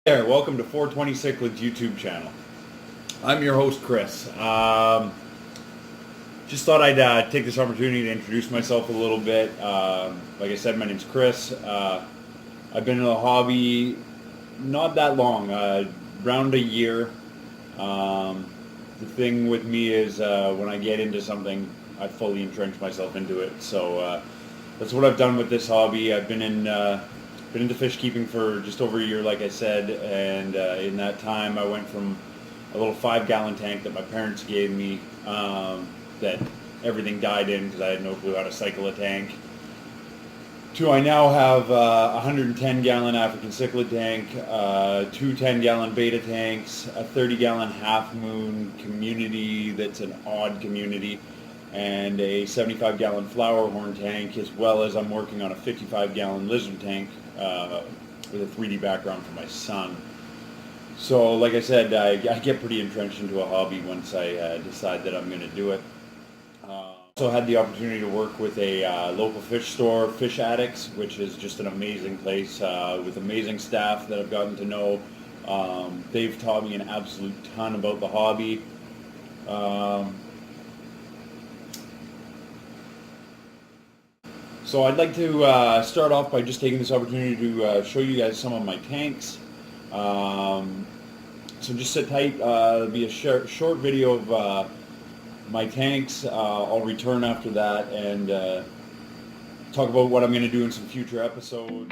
There, welcome to 420 Cichlids YouTube channel. I'm your host, Chris. Just thought I'd take this opportunity to introduce myself a little bit. Like I said, my name's Chris. I've been in the hobby not that long, around a year. The thing with me is when I get into something, I fully entrench myself into it. So that's what I've done with this hobby. I've been into fish keeping for just over a year, like I said, and in that time I went from a little 5-gallon tank that my parents gave me that everything died in because I had no clue how to cycle a tank, to I now have a 110-gallon African cichlid tank, 2 10-gallon beta tanks, a 30-gallon Half Moon community that's an odd community, and a 75-gallon flower horn tank, as well as I'm working on a 55-gallon lizard tank with a 3D background for my son. So like I said, I get pretty entrenched into a hobby once I decide that I'm going to do it. Also had the opportunity to work with a local fish store, Fish Addicts, which is just an amazing place with amazing staff that I've gotten to know. They've taught me an absolute ton about the hobby. So I'd like to start off by just taking this opportunity to show you guys some of my tanks. So just sit tight. It'll be a short video of my tanks. I'll return after that and talk about what I'm going to do in some future episodes.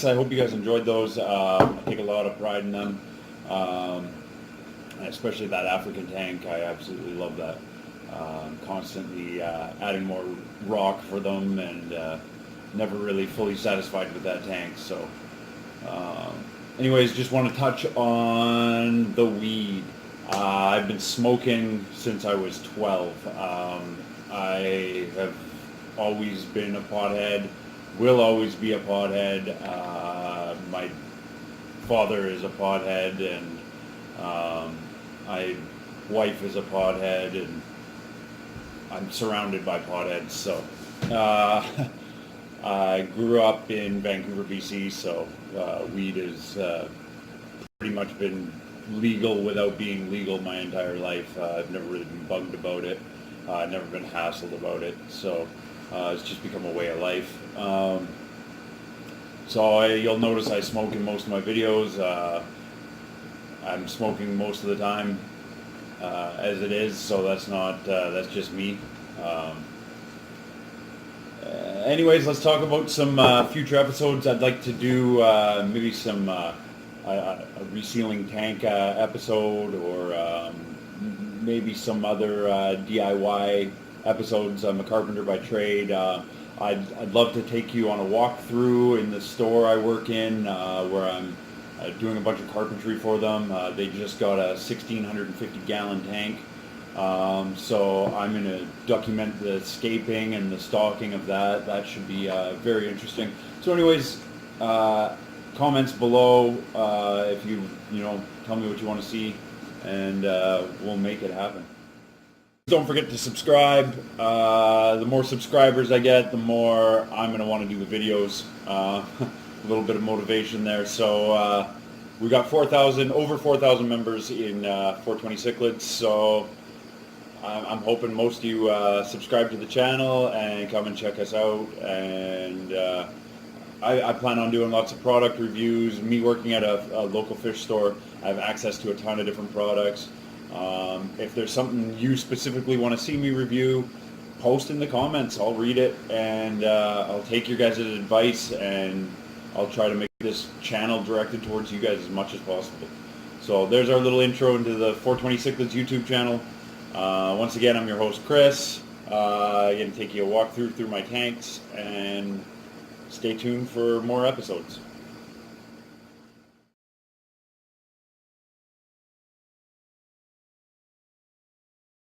I hope you guys enjoyed those. I take a lot of pride in them, especially that African tank. I absolutely love that. Constantly adding more rock for them, and never really fully satisfied with that tank. So anyways, just want to touch on the weed. I've been smoking since I was 12. I have always been a pothead. Will always be a pothead. My father is a pothead, and my wife is a pothead, and I'm surrounded by potheads. So I grew up in Vancouver, BC, so weed has pretty much been legal without being legal my entire life. I've never really been bugged about it. Never been hassled about it. So it's just become a way of life. So you'll notice I smoke in most of my videos. I'm smoking most of the time as it is, so that's just me. Anyways, let's talk about some future episodes. I'd like to do maybe some a resealing tank episode, or maybe some other DIY episodes. I'm a carpenter by trade. I'd love to take you on a walkthrough in the store I work in, where I'm doing a bunch of carpentry for them. They just got a 1,650-gallon tank, so I'm going to document the scaping and the stocking of that. That should be very interesting. So anyways, comments below if you tell me what you want to see, and we'll make it happen. Don't forget to subscribe. The more subscribers I get, the more I'm going to want to do the videos. A little bit of motivation there. So we got over 4,000 members in 420 Cichlids. So I'm hoping most of you subscribe to the channel and come and check us out. And I plan on doing lots of product reviews. Me working at a local fish store, I have access to a ton of different products. If there's something you specifically want to see me review, post in the comments. I'll read it, and I'll take your guys' advice, and I'll try to make this channel directed towards you guys as much as possible. So there's our little intro into the 420 Cichlids YouTube channel. Once again, I'm your host, Chris. I'm going to take you a walk through my tanks, and stay tuned for more episodes.